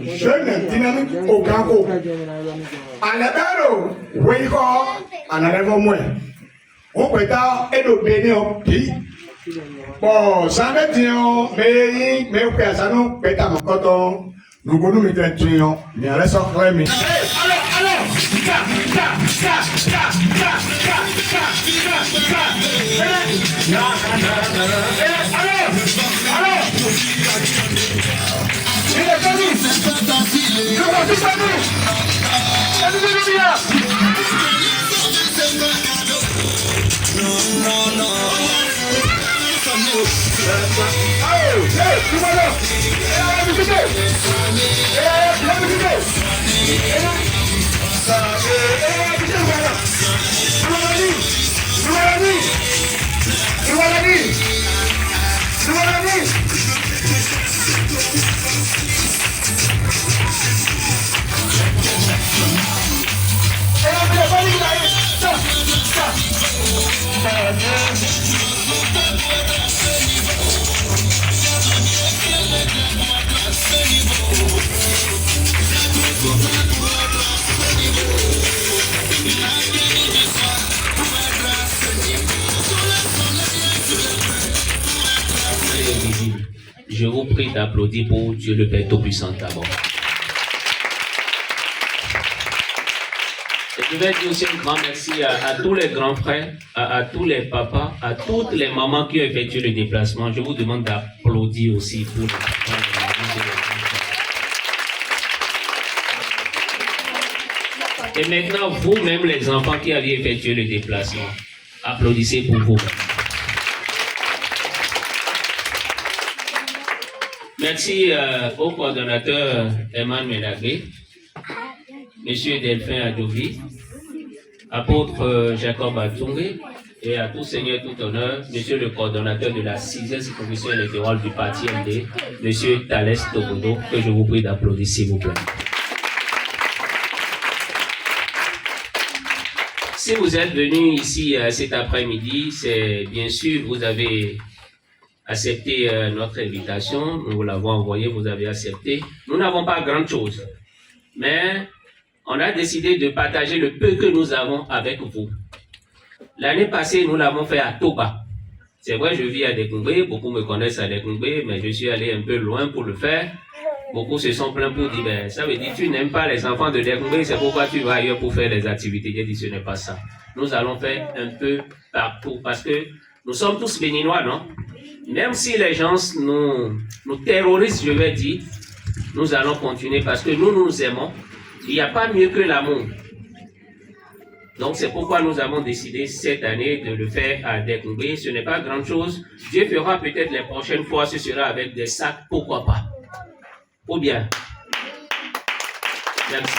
jeune dynamique au Gango. À l'ébéro, oui, en arrivant moins. On peut être et le bénéo qui. Bon, ça veut dire, mais au cas ça nous peut être mon coton. Nous pouvons nous mettre un tuyau, mais on laisse en faire. Alors, Je vous prie d'applaudir pour Dieu le Père Tout-Puissant d'abord. Et je vais dire aussi un grand merci à tous les grands frères, à tous les papas, à toutes les mamans qui ont effectué le déplacement. Je vous demande d'applaudir aussi pour les papas. Et maintenant, vous-même les enfants qui avez effectué le déplacement, applaudissez pour vous. Merci au coordonnateur Eman Menagé, Monsieur Delphin Adovi, apôtre Jacob Atungé et à tout seigneur, tout honneur, Monsieur le coordonnateur de la 6e circonscription électorale du parti MD, Monsieur Thalès Togodo, que je vous prie d'applaudir s'il vous plaît. Si vous êtes venu ici cet après-midi, c'est bien sûr, vous avez accepté notre invitation, nous vous l'avons envoyé, vous avez accepté. Nous n'avons pas grand-chose, mais on a décidé de partager le peu que nous avons avec vous. L'année passée, nous l'avons fait à Toba. C'est vrai, je vis à Dekungbe, beaucoup me connaissent à Dekungbe, mais je suis allé un peu loin pour le faire. Beaucoup se sont plaints pour dire, ben, ça veut dire tu n'aimes pas les enfants de Dekungbe, c'est pourquoi tu vas ailleurs pour faire des activités. J'ai dit, ce n'est pas ça. Nous allons faire un peu partout, parce que nous sommes tous béninois, non? Même si les gens nous terrorisent, je vais dire, nous allons continuer parce que nous aimons. Il n'y a pas mieux que l'amour. Donc c'est pourquoi nous avons décidé cette année de le faire à Dekungbe. Ce n'est pas grand chose. Dieu fera peut-être les prochaines fois, ce sera avec des sacs, pourquoi pas. Ou bien. Merci.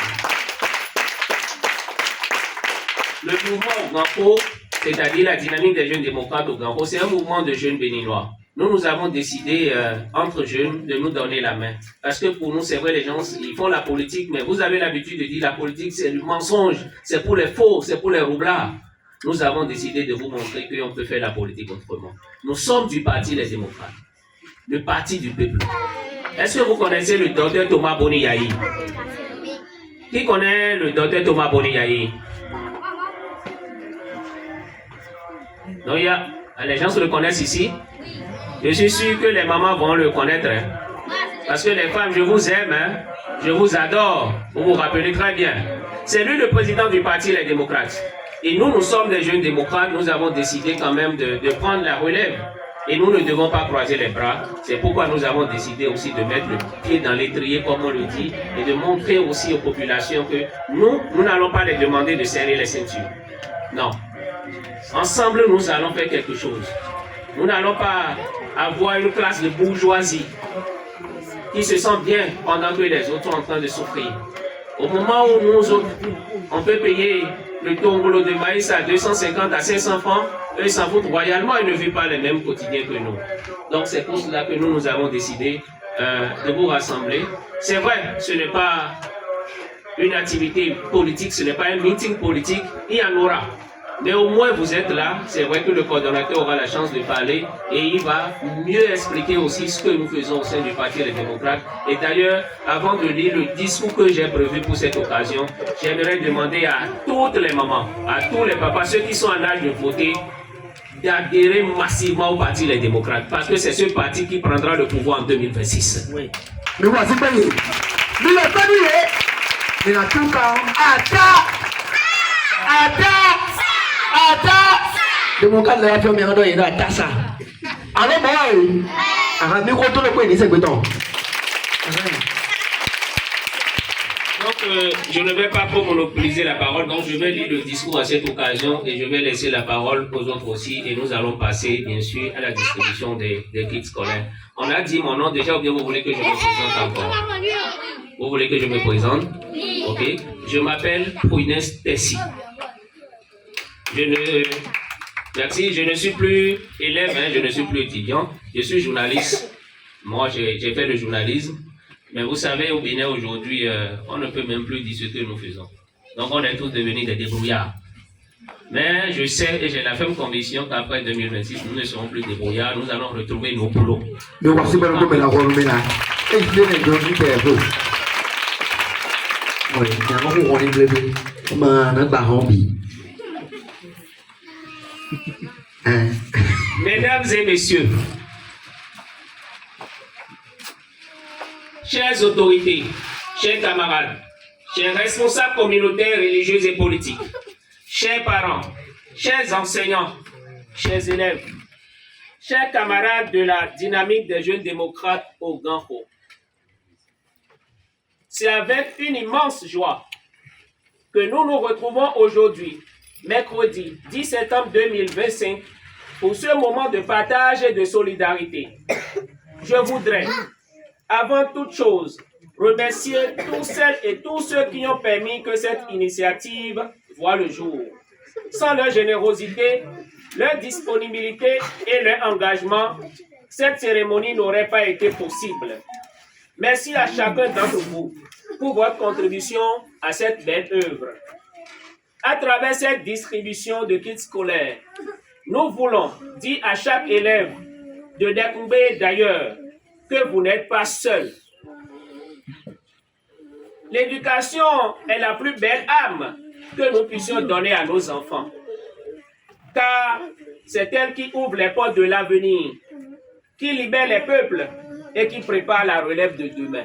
Le mouvement Ganko, c'est-à-dire la dynamique des jeunes démocrates au Ganko, c'est un mouvement de jeunes béninois. Nous avons décidé, entre jeunes, de nous donner la main. Parce que pour nous, c'est vrai, les gens, ils font la politique, mais vous avez l'habitude de dire la politique, c'est du mensonge, c'est pour les faux, c'est pour les roublards. Nous avons décidé de vous montrer qu'on peut faire la politique autrement. Nous sommes du parti Les Démocrates, le parti du peuple. Est-ce que vous connaissez le docteur Thomas Boni-Yahi? Qui connaît le docteur Thomas Boni-Yahi? Non, les gens se le connaissent ici. Je suis sûr que les mamans vont le connaître. Hein. Parce que les femmes, je vous aime, hein. Je vous adore. Vous vous rappelez très bien. C'est lui le président du parti Les Démocrates. Et nous sommes des jeunes démocrates. Nous avons décidé quand même de prendre la relève. Et nous ne devons pas croiser les bras. C'est pourquoi nous avons décidé aussi de mettre le pied dans l'étrier, comme on le dit, et de montrer aussi aux populations que nous n'allons pas les demander de serrer les ceintures. Non. Ensemble, nous allons faire quelque chose. Nous n'allons pas avoir une classe de bourgeoisie qui se sent bien pendant que les autres sont en train de souffrir. Au moment où nous autres, on peut payer le tongolo de maïs à 250 à 500 francs, eux s'en foutent royalement, ils ne vivent pas les mêmes quotidiens que nous. Donc c'est pour cela que nous avons décidé de vous rassembler. C'est vrai, ce n'est pas une activité politique, ce n'est pas un meeting politique, il y en aura. Mais au moins vous êtes là, c'est vrai que le coordonnateur aura la chance de parler et il va mieux expliquer aussi ce que nous faisons au sein du Parti des démocrates. Et d'ailleurs, avant de lire le discours que j'ai prévu pour cette occasion, j'aimerais demander à toutes les mamans, à tous les papas, ceux qui sont en âge de voter, d'adhérer massivement au Parti des démocrates, parce que c'est ce parti qui prendra le pouvoir en 2026. Oui. Mais voici pas lui. Mais la famille, il a tout cas. Démocrate la fait meilleur il a tassa. Alors moi, ah mais quand on le connaît c'est béton. Donc, je ne vais pas trop monopoliser la parole, donc je vais lire le discours à cette occasion et je vais laisser la parole aux autres aussi et nous allons passer, bien sûr, à la distribution des kits scolaires. On a dit mon nom déjà ou bien vous voulez que je me présente encore? Vous voulez que je me présente? Ok. Je m'appelle Pouinès Tessi. Merci, je ne suis plus élève, je ne suis plus étudiant, je suis journaliste. Moi, j'ai fait le journalisme. Mais vous savez, au Bénin aujourd'hui, on ne peut même plus dire ce que nous faisons. Donc on est tous devenus des débrouillards. Mais je sais et j'ai la ferme conviction qu'après 2026, nous ne serons plus débrouillards, nous allons retrouver nos boulots. Mais voici pas le coup de la roue là. Et je viens de dire un peu. Oui, il y a un moment où on est bleu. Comme un barambi. Mesdames et messieurs, chères autorités, chers camarades, chers responsables communautaires, religieux et politiques, chers parents, chers enseignants, chers élèves, chers camarades de la dynamique des jeunes démocrates au Ganho, c'est avec une immense joie que nous nous retrouvons aujourd'hui, mercredi 10 septembre 2025, pour ce moment de partage et de solidarité. Je voudrais, avant toute chose, remercier tous celles et tous ceux qui ont permis que cette initiative voit le jour. Sans leur générosité, leur disponibilité et leur engagement, cette cérémonie n'aurait pas été possible. Merci à chacun d'entre vous pour votre contribution à cette belle œuvre. À travers cette distribution de kits scolaires, nous voulons dire à chaque élève de découvrir d'ailleurs que vous n'êtes pas seul. L'éducation est la plus belle âme que nous puissions donner à nos enfants, car c'est elle qui ouvre les portes de l'avenir, qui libère les peuples et qui prépare la relève de demain.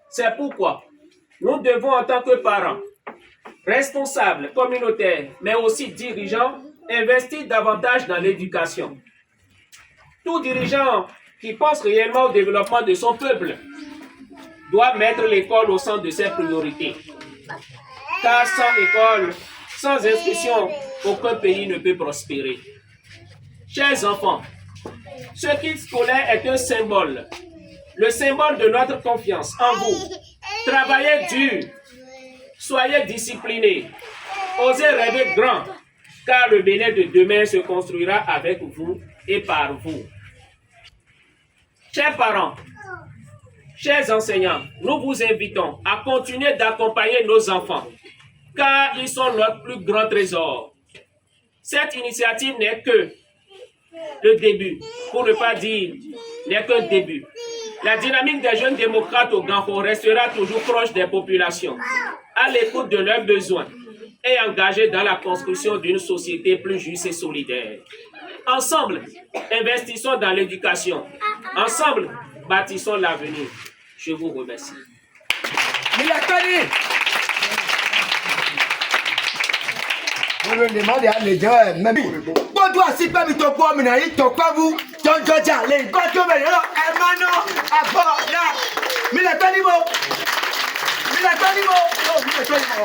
C'est pourquoi nous devons, en tant que parents, responsables, communautaires, mais aussi dirigeants, investir davantage dans l'éducation. Tout dirigeant qui pense réellement au développement de son peuple doit mettre l'école au centre de ses priorités. Car sans école, sans instruction, aucun pays ne peut prospérer. Chers enfants, ce kit scolaire est un symbole, le symbole de notre confiance en vous. Travaillez dur, soyez disciplinés, osez rêver grand, car le Bénin de demain se construira avec vous et par vous. Chers parents, chers enseignants, nous vous invitons à continuer d'accompagner nos enfants, car ils sont notre plus grand trésor. Cette initiative n'est que le début, pour ne pas dire n'est qu'un début. La dynamique des jeunes démocrates au Ganho restera toujours proche des populations, à l'écoute de leurs besoins et engagée dans la construction d'une société plus juste et solidaire. Ensemble, investissons dans l'éducation. Ensemble, bâtissons l'avenir. Je vous remercie. On me demande à les gens, même. Quand toi, si pas ton poids, mais il te pas vous, ton Georgia, les gars, tu veux, Emmanuel, à fort, là. Mais la tanibo, mais la tanibo, non, mais la tanibo.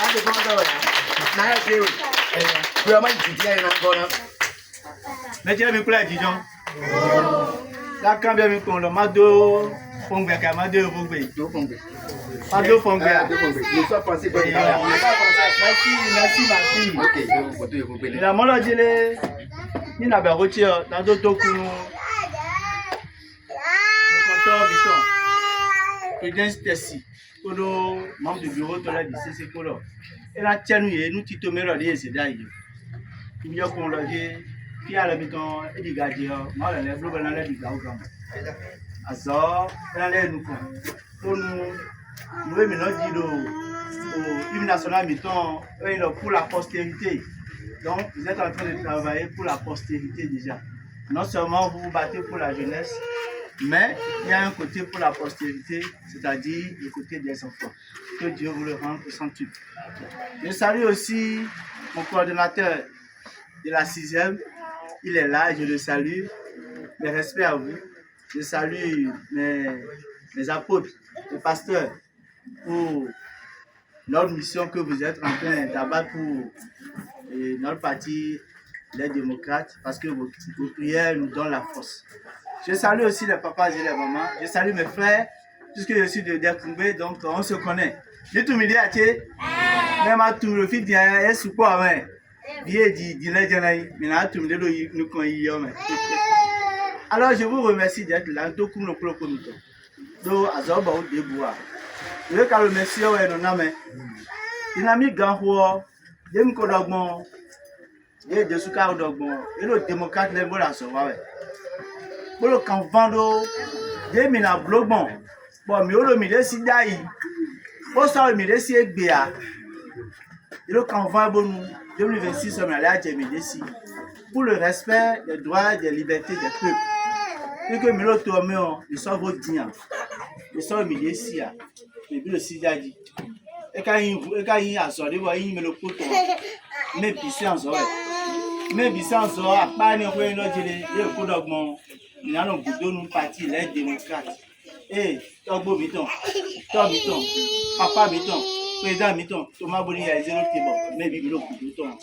Ah, le bon gars, là. C'est oui. Vraiment, il dit, il y a un encore. Mais tu as mis quoi, dis donc? Là, quand bien, on le mado, on va qu'à mado, on va. Mado, on va. Je suis passé par là. Merci, ma fille. Ok, je vous la maladie, il n'a pas retiré dans d'autres coups. Le compteur, Viton. Président Tessi, pour le membre du bureau de la DCC Polo. Et la tienne, nous t'y mets là, c'est d'ailleurs. Il y a qu'on l'a dit, qui a l'habitant et des gardiens, moi, les bleus, on a les gardiens. Alors, on a les nous. Pour nous, maintenant, dit au hymne national, mettons, pour la postérité. Donc, vous êtes en train de travailler pour la postérité déjà. Non seulement vous vous battez pour la jeunesse, mais il y a un côté pour la postérité, c'est-à-dire le côté des enfants. Que Dieu vous le rende au centuple. Je salue aussi mon coordonnateur de la 6e. Il est là, je le salue. Mes respects à vous. Je salue mes apôtres, les pasteurs, pour notre mission que vous êtes en train d'abattre pour notre parti, les démocrates, parce que vos prières nous donnent la force. Je salue aussi les papas et les mamans. Je salue mes frères, puisque je suis de Derkumbé, donc on se connaît. Je tout me dis à Tché, même à tout le fils d'Yaya, et sous quoi, mais bien dit, mais là, tout me dit, nous connaissons. Alors, je vous remercie d'être là, tout comme le comité. Donc, à Zoba ou Debois. Je veux qu'à le merci, non, mais il a mis Ganhua, il me connaît. Et de ce cas, et le démocrate les voilà sauver. Pour le camp vando, des mina blobon. Bon, mais le milieu si d'aïe. Pour ça, le milieu si béa. Et le camp vando, 2026, on allait à Djemidesi. Pour le respect des droits et des libertés des peuples. Et que Milo tourne, ils sont vos dignants. Ils sont au milieu si, mais le si d'aïe. Et quand il a sorti, il me le coûte. Mais puis c'est en soirée. Mais puis c'est en soirée, à part une fois, il y a un coup d'augment. Il y a un boudon, nous parti, les démocrates. Eh, Togbo Miton, Tom Miton, Papa Miton, Président Miton, Thomas Boni, il y a 0 Tibon, mais Bibilo Boudon.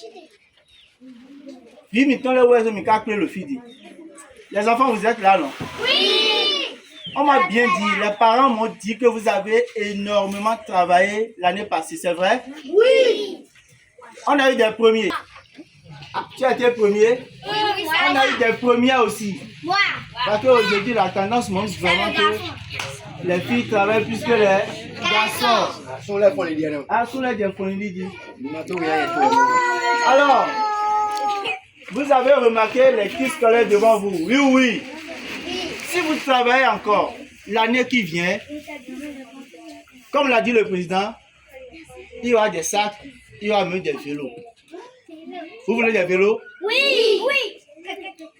Puis Miton, le oiseau, mais qu'a le fidi. Les enfants, vous êtes là, non? Oui! On m'a bien dit, les parents m'ont dit que vous avez énormément travaillé l'année passée, c'est vrai? Oui! On a eu des premiers. Tu as été premier? Oui, on a eu des premiers aussi. Wow. Parce qu'aujourd'hui, la tendance montre vraiment que les filles travaillent plus que les garçons. Ah, sous les diaphonélies. Alors, vous avez remarqué les kits scolaires devant vous? Oui, oui. Si vous travaillez encore l'année qui vient, comme l'a dit le président, il y aura des sacs, il y aura même des vélos. Vous voulez des vélos? Oui! Oui!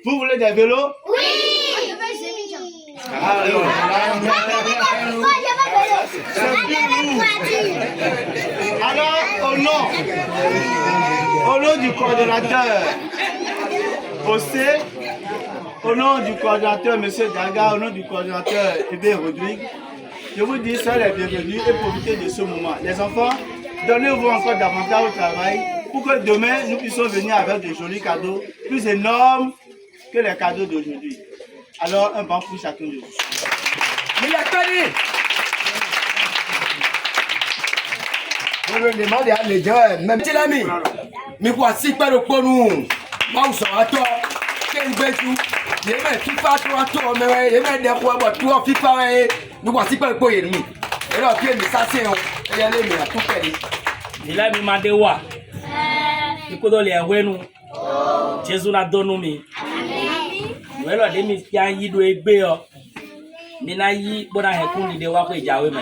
Vous voulez des vélos? Oui! Alors, au nom du coordonnateur au nom du coordonnateur M. Daga, au nom du coordonnateur Hébé Rodrigue, je vous dis soyez les bienvenus et profitez de ce moment. Les enfants, donnez-vous encore davantage au travail pour que demain nous puissions venir avec de jolis cadeaux plus énormes que les cadeaux d'aujourd'hui. Alors, un banc pour chacun de vous. Je me demande à les gens, même si l'ami, mais voici pas le point nous. Moi, on s'en attend. Quel béjou. Il y a même FIFA, toi, mais il y a même des fois, toi, FIFA, nous voici pas le point ennemi. Et là, puis, mais ça, c'est un. Il y a les mais à tout faire. Il a mis ma dewa. Il peut donner un wenu. Jésus n'a donné mi. Well, let me see you do a bear. Mina yi bona hekuni de wa ko jawe me.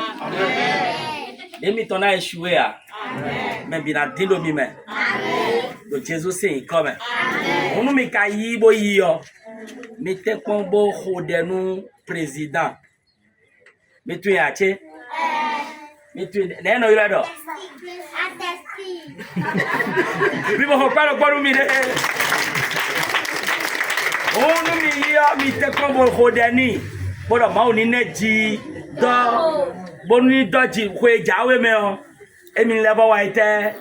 Emi tona eshuwe a. Me bi na dindo mi me. Do Jesus say come. Onu mi ka yi bo yi yo. Mi te kon bo hodenu président. Mi tu ya che. Mi tu ne no ira do. Bi mo ko lo gboru mi de. Onu mi yo mi te kon bo hodeni. Bodo ma oni neji do boni doji kwe jawe me o emi lebo wa ite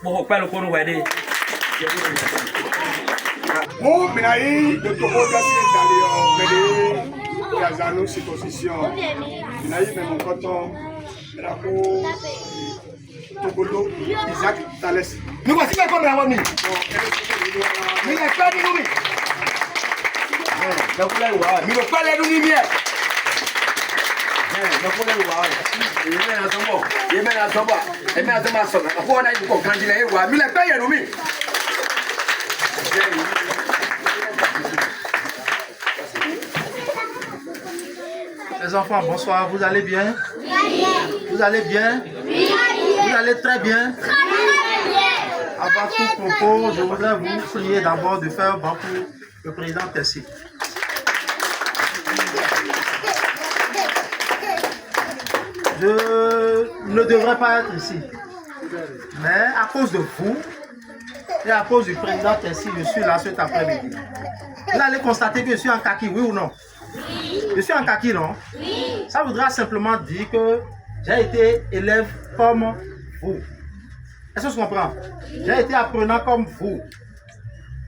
bo pelu ko nu wede Mo minayi de tobo dasi dali o pede yazano circoncision. Minayi me mon coton era ko tobodo Isaac Tales. Nous voici pas comme la wami. Mais il y a pas de nous. Mais le pas les nous ni mieux. Les enfants, bonsoir, vous allez bien? Vous allez bien? Vous allez très bien? Avant tout propos, je voudrais vous prier d'abord de faire bon pour le président Tessie. Je ne devrais pas être ici, mais à cause de vous et à cause du président Tessie, je suis là cet après-midi. Vous allez constater que je suis en kaki, oui ou non? Je suis en kaki, non? Ça voudra simplement dire que j'ai été élève comme vous. Est-ce que tu comprends? J'ai été apprenant comme vous.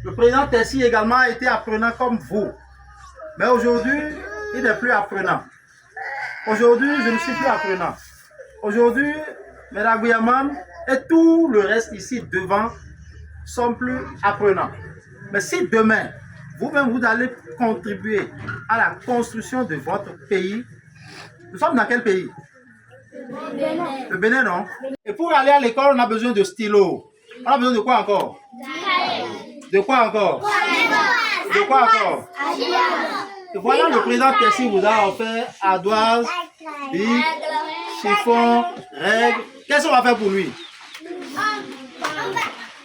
Le président Tessie également a été apprenant comme vous. Mais aujourd'hui, il n'est plus apprenant. Aujourd'hui, je ne suis plus apprenant. Aujourd'hui, Mme Guyaman et tout le reste ici devant sont plus apprenants. Mais si demain, vous-même, vous allez contribuer à la construction de votre pays, nous sommes dans quel pays? Le Bénin, non? Et pour aller à l'école, on a besoin de stylo. On a besoin de quoi encore? De quoi encore? De quoi encore? Et voilà, le président Tessie vous a offert ardoise, bic, chiffon, règle. Qu'est-ce qu'on va faire pour lui?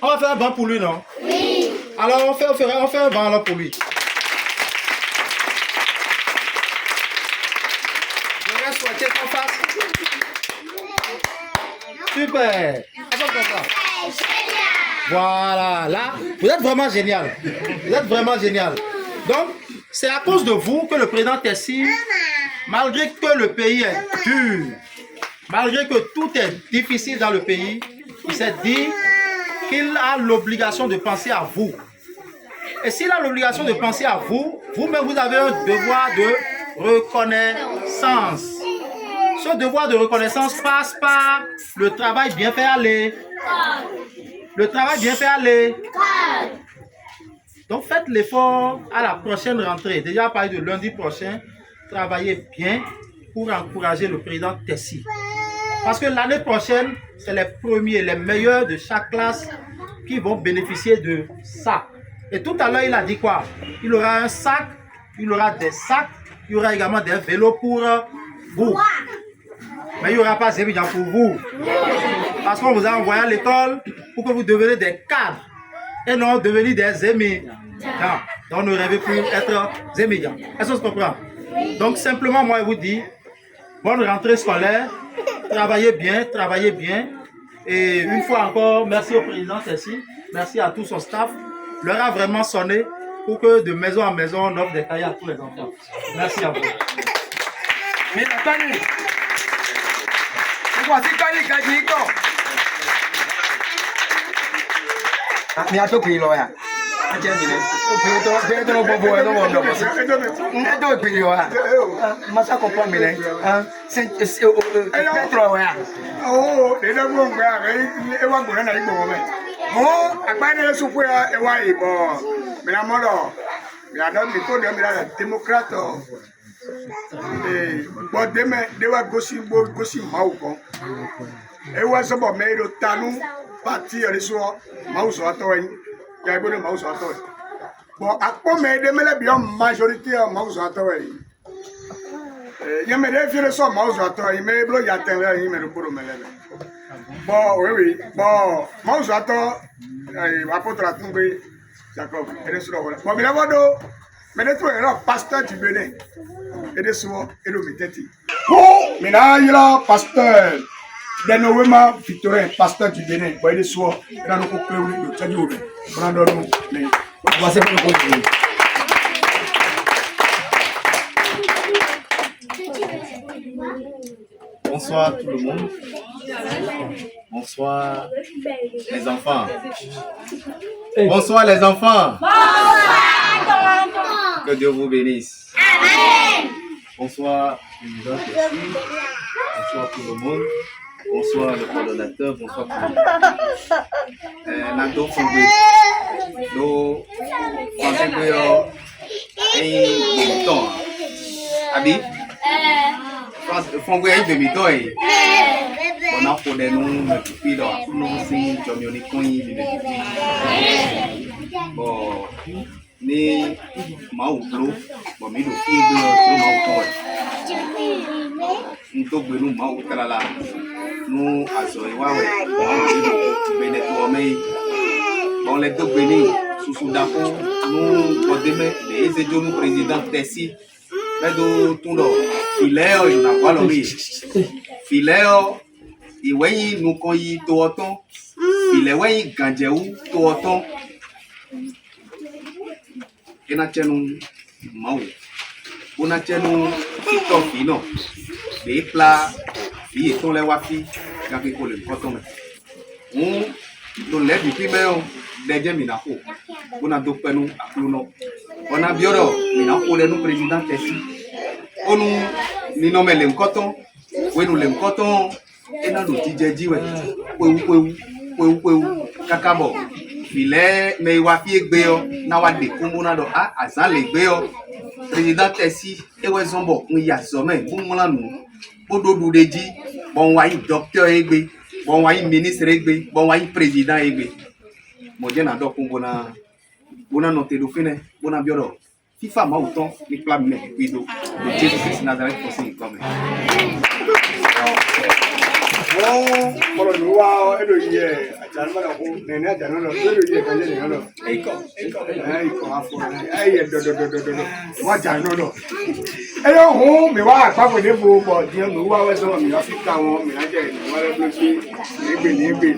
On va faire un banc pour lui, non? Oui. Alors on fait un banc alors pour lui. Je vais souhaiter qu'on fasse. Super. Voilà, là, vous êtes vraiment génial. Vous êtes vraiment génial. Donc, c'est à cause de vous que le président Tessie, malgré que le pays est dur, malgré que tout est difficile dans le pays, il s'est dit qu'il a l'obligation de penser à vous. Et s'il a l'obligation de penser à vous, vous-même vous avez un devoir de reconnaissance. Ce devoir de reconnaissance passe par le travail bien fait aller. Le travail bien fait aller. Donc faites l'effort à la prochaine rentrée. Déjà à partir de lundi prochain, travaillez bien pour encourager le président Tessie. Parce que l'année prochaine, c'est les premiers, les meilleurs de chaque classe qui vont bénéficier de ça. Et tout à l'heure, il a dit quoi? Il aura un sac, il aura des sacs, il y aura également des vélos pour vous. Mais il n'y aura pas Zémidian pour vous. Parce qu'on vous a envoyé à l'école pour que vous deveniez des cadres et non devenir des Zémidians. Donc ne rêvez plus être Zémidian. Est-ce que vous comprenez? Donc simplement, moi, je vous dis, bonne rentrée scolaire, travaillez bien, travaillez bien. Et une fois encore, merci au président Tessie, merci à tout son staff. L'heure a vraiment sonné pour que de maison en maison, on offre des cahiers à tous les enfants. Merci à vous. Bon, à quoi me bien majorité en mouse à toi. Il y a mes filles sont mouse à toi, il me bloque à terre, il me le bourre. Bon, oui, bon, mouse à toi, il va pas te la tomber. D'accord, et sur le bon, mais là, mais les trois, pasteur du Bénin, et des soirs, et le météti. Oh, mais là, il y a pasteur. Denowema Victorin, pasteur du Bénin, boy de soir, dans le couple de Tchadioube. Brandon, mais on va se faire continuer. Bonsoir tout le monde. Bonsoir les enfants. Bonsoir les enfants. Que Dieu vous bénisse. Amen. Bonsoir président Tessie. Bonsoir tout le monde. Bonsoir le coordonnateur. Bonsoir tout le monde. Nando Fongwe. Nous pensons que et temps. Abi. fongwe de mitoi bona fode no me pido no sin jomi oni koyin bi de bo ni mau bro bo mi do fi gbe o to mau to nto gbe nu mau kalala nu azo iwawe be de to me bon le to gbe ni susu dapo nu bodeme le ese jo nu president tesi medo tundo fileo ina kwalo mi fileo iweyin nu kan yi to otan ileweyin ganjewu to otan ina chenu mau una chenu tiktok no de pla fi ton le wa fi ga ke ko le koton me to le bi pi me o deje mi na ko una do penu akulu no ona bioro mi na ko le nu president tesi onu ni no me le koton we nu le koton ina do ti je jiwe pewu kakabo file me wa fi egbe o na wa de kumbu na do azan le gbe o president tesi ewe zombo kun ya so me bu mo lanu bodo du deji bon wa yi docteur egbe bon wa yi ministre egbe bon wa yi president egbe mo je na do kumbu na bona no te do fine bona bioro fifa ma uton ni plan me kwido de Jesus Christ Nazareth for sin come Kalau dua itu ye, ajaran mana aku nenek ajaran lo, itu ye kan jadi lo. Iko apa? Do. Wajah lo. Ho, mewa apa pun dia buat dia mewa wes orang mewa kita orang mewa je, mewa lebih sih, nebe.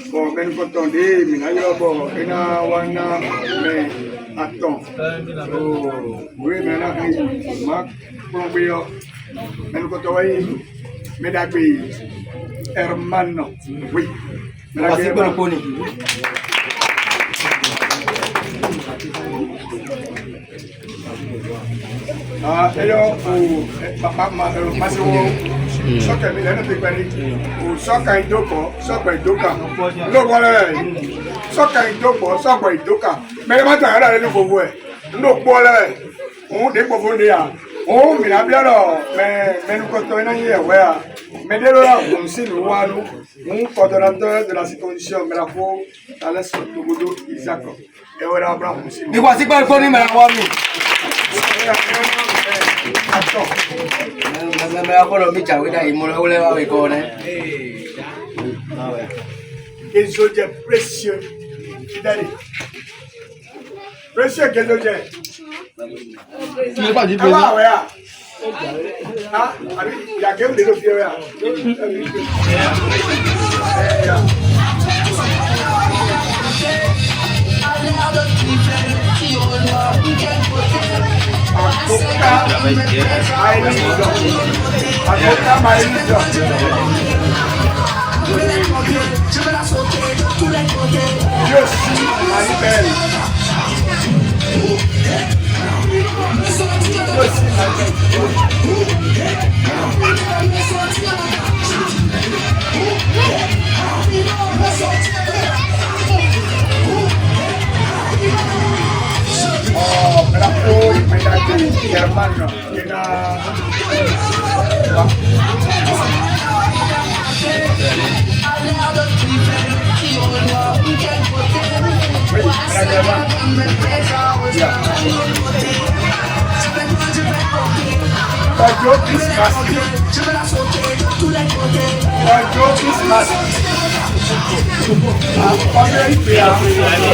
Kalau kan kotor deh, mewa je apa? Kena warna me atong. Gue mewa kan mak pulang bio, mewa kotor ini, medagbi. Hermano, oui. Merci pour le pony. Papa masih soccer ni lena tu beri. Soccer itu Lo boleh. Soccer itu Mereka macam ada ni buat. Lo boleh. Dia buat dia. Mira biaro, me no costo en ahí, wea. Me dieron un sinuano, un coordinador de la condición, me la fue a la Sotugudu Isaac. Y ahora habrá un sinuano. Digo así para el pony me la voy a mí. Me la por mi chavita y me lo voy a ver con él. Eso es precio. Precio que eso es. Ya que un dilo tío ya. Hermano,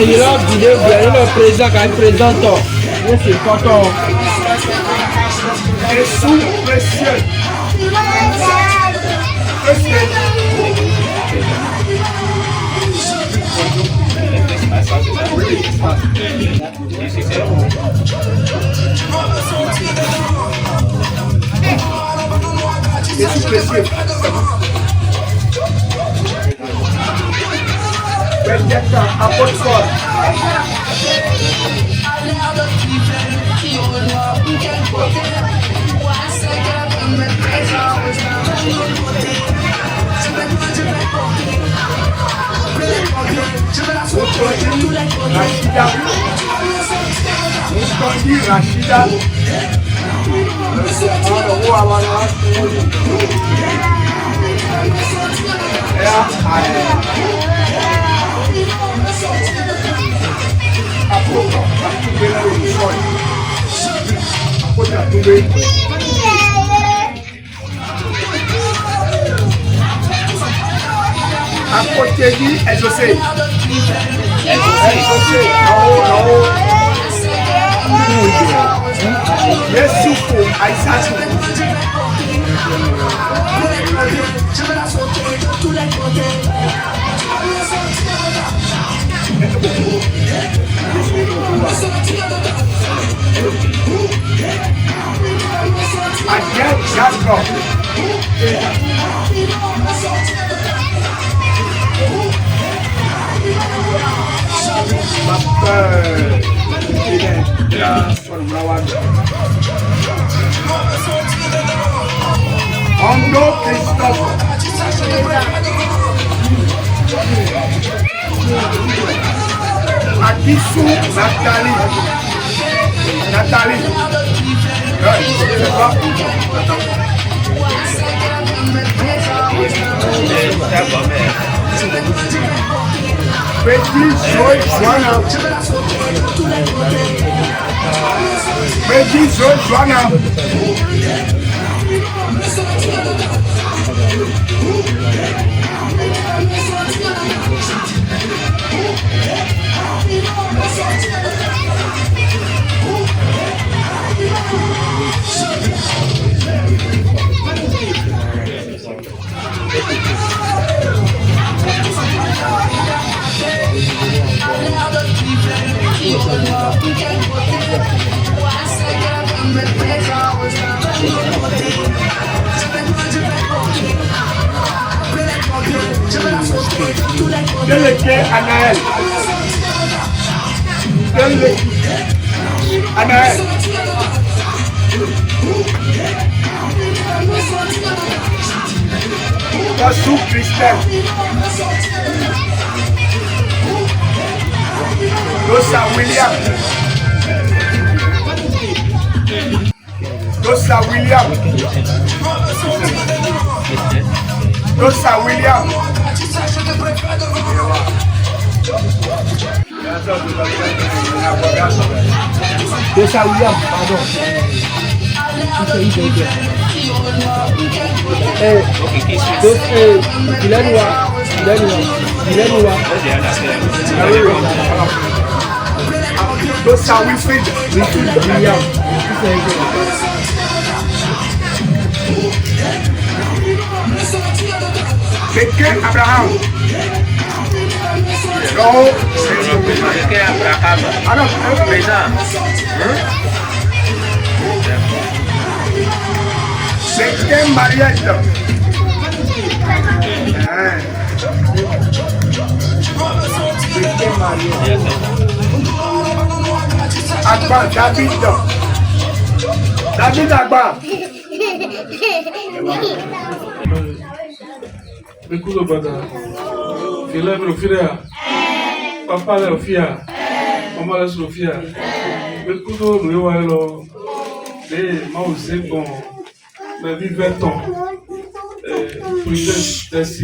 Il a vidéo bien, il est présent quand il présente. C'est content. Jesús precioso. Jesús precioso. Bendita apóstol. Rashida. À côté dit exaucé. Yesu ko Aisatu. Again, Jacob. Ondo Christophe. Akisu Nathalie. Petit Joy Joanna. Petit Joy Joanna. Délégué Anaël. Anaël. Kassou Christelle. Dossa William. Dossa William. Dossa William. Dossa William, pardon. Dossa Wilfrid William. Beke Abraham. Beke Abraham. Alors, Présent. Beke Mariette. Beke Mariette. Agba David. David Agba. Mekuzo bada, fila mi lofia, papa le lofia, maman le lofia. Mekuzo nous y voyons les mausées bon, ma vie 20 ans, Princesse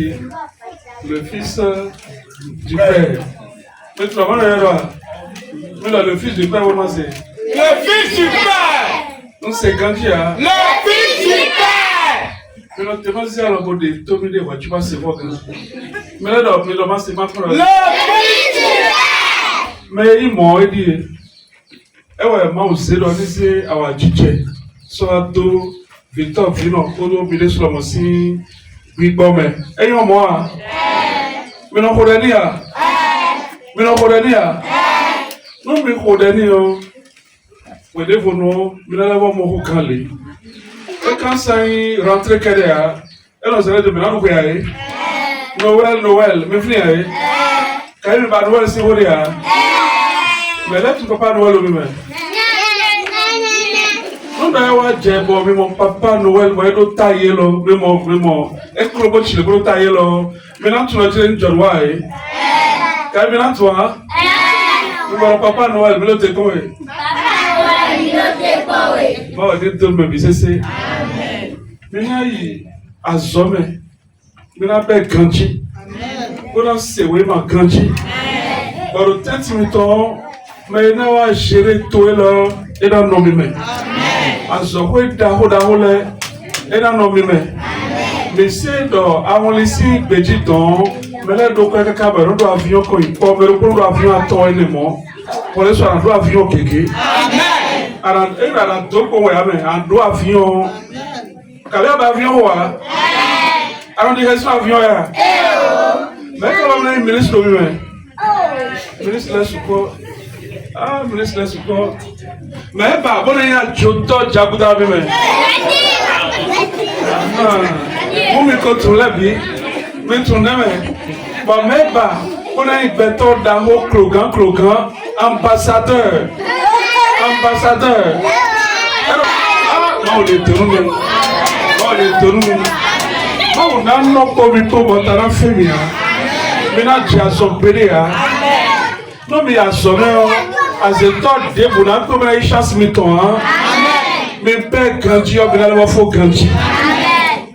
le fils du père. Mais tu vas voir le fils du père, comment c'est? Le fils du père. Donc c'est Gandhi, hein? Le fils du père. Mais non, tu vas dire à l'encontre de Tommy de tu vas se voir. Mais là, mais le c'est ma frère. Le fils du père. Mais il m'a dit, eh ouais, moi aussi, on est à Wadjidje. Soit tout, Victor Vino, Kodo, Bile sur la Mossi, Big Bomber. Eh, moi. Mais non, Kodania. Mais non, Kodania. Non, mais Kodania. Mais des fois, non, mais là, on va me et quand ça y rentre Kédéa, elle nous a dit maintenant nous voyons Noël, mais venez quand il va Noël c'est vrai mais là tu ne peux pas Noël lui-même. Non d'ailleurs j'ai bon mais mon papa Noël va être taillé là, mais mon est-ce que le bon chile va tailler là, maintenant tu vas dire une John Way, quand maintenant toi, mon papa Noël mais le t'es quoi? Moi, je vais te dire, mais c'est Mina yi azome. Mina be ganji. Bona sewe ma ganji. Baro tenti mi ton. Mais na wa gérer tout là et dans nos mains. Azoko da le et dans nos mains. Mais c'est dans avant ici petit don. Mais là donc quand cabaret do avion ko ipo mais le avion aton élément. Pour les soirs do avion kéké. Amen. Ara do ko wa mais en do avion. Kale ba avion wa. Ara di resto avion ya. Mais quand on est ministre do mi. Ministre la support. Ah, ministre la support. Mais bah bon il y a joto jabuda bi me. Mon mi ko tun labi. Me tun na me. Bah mais bah on a un béton d'amo clogan ambassadeur. Ah, non les tourner. On a no komito botara femia. Mina jason perea. Non mais à sonner. As a thought, they would not come and chasse me to her. Me père grandiose, mais elle va faut grandir.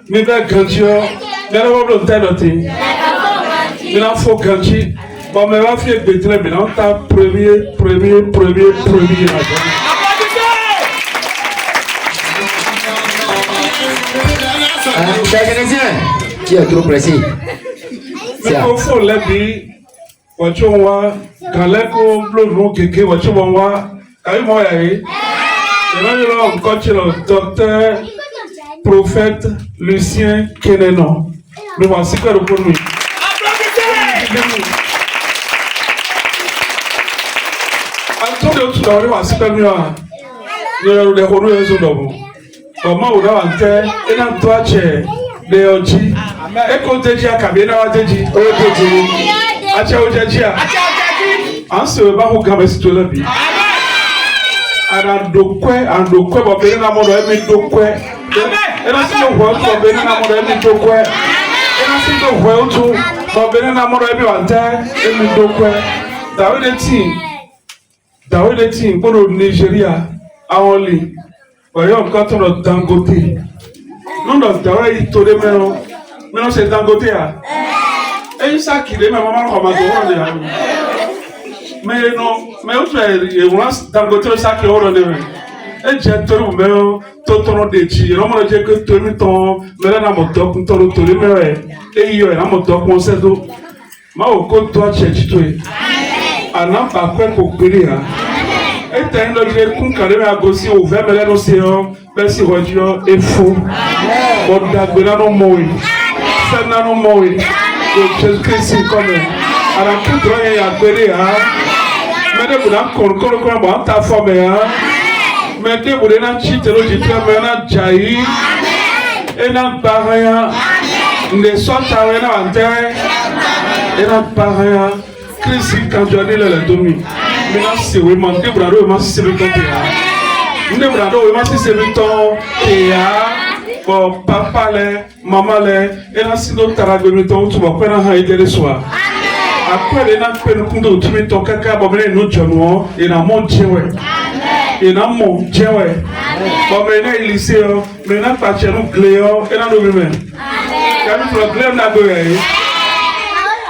Me père grandiose, mais elle va pas telle autre. Mais là faut grandir. Bon, mais va faire des traits, mais on t'a premier. Qui est trop pressé? Mais il faut l'aider. Wachongwa kaleko blongo keke wachongwa kai moya yi le coach le docteur prophète Lucien Keneno nous voici que le pour lui applaudissez. Antonio tu voici que lui le honu yeso dobo comment on a ante et dans toi che de oji e ko teji akabe na wa teji o teji acha ojajia anse ba ho gabe sitola bi ana dokwe bo be na modo emi dokwe ena si ho bo be na modo emi dokwe ena si do ho otu bo be na modo emi wanta emi dokwe Dawide team bono Nigeria awoli oyo nkan to no Dangote no Dawide to de meno se Dangote a ça qui est maman comme ça mais on fait et on dans côté ça qui est au rendez-vous et j'ai tout mais tout de chi on me dit que tout le temps mais là na moto tout le mais et yo na moto on sait do ma au compte toi chercher tout ana pas quoi pour périr et t'as une autre coup quand même à gauche ouvert mais là l'océan merci radio est fou bon d'agbena no moi ça na no moi Jésus-Christ comme à la poudre il y a périr mais de vous n'a qu'on bon ta forme mais de vous n'a chité le jitu mais na jai et na baraya ne sota we na ante et na baraya Christ quand je dis le domi mais na c'est vraiment de vous n'a pas si c'est le temps de vous n'a pas si c'est le temps et bon papa le maman le et là si d'autres taragoni donc tu vas prendre un haïdé le soir après les n'a pas le coup de tu mets ton caca bon mais nous journaux et na mon dieu et na mon dieu bon mais na lycée mais na pas chez nous cléo et na nous même quand nous problème na go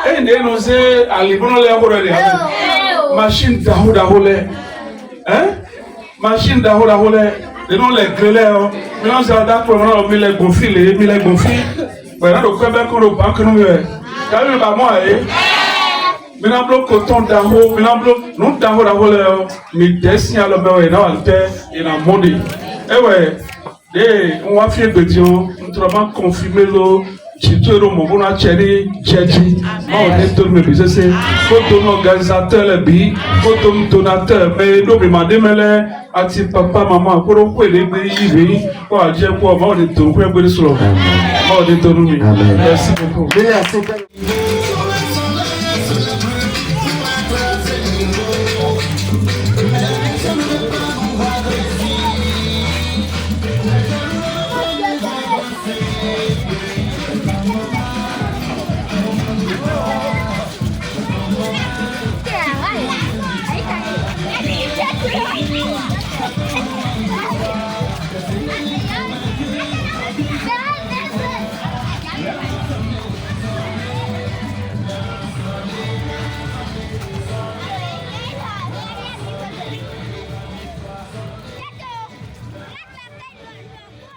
et ne nous c'est ali bon le akoro machine dahuda hole hein machine dahuda hole et non les grelets mais on s'en d'accord on met les gonflés voilà donc quand on le banque nous quand même pas moi mais on bloque coton d'aho mais on bloque non d'aho là mais dessin alors mais on alter et la monde et ouais et on va faire de Dieu on travaille confirmer le Chito ro mo bona cheri cheji ma o de to me bi se photo organisateur le bi photo donateur mais do bi ma de mele ati papa maman ko ro ko le gbe yi ko aje ko ma o de to ko gbe soro ma o de to nu mi merci beaucoup.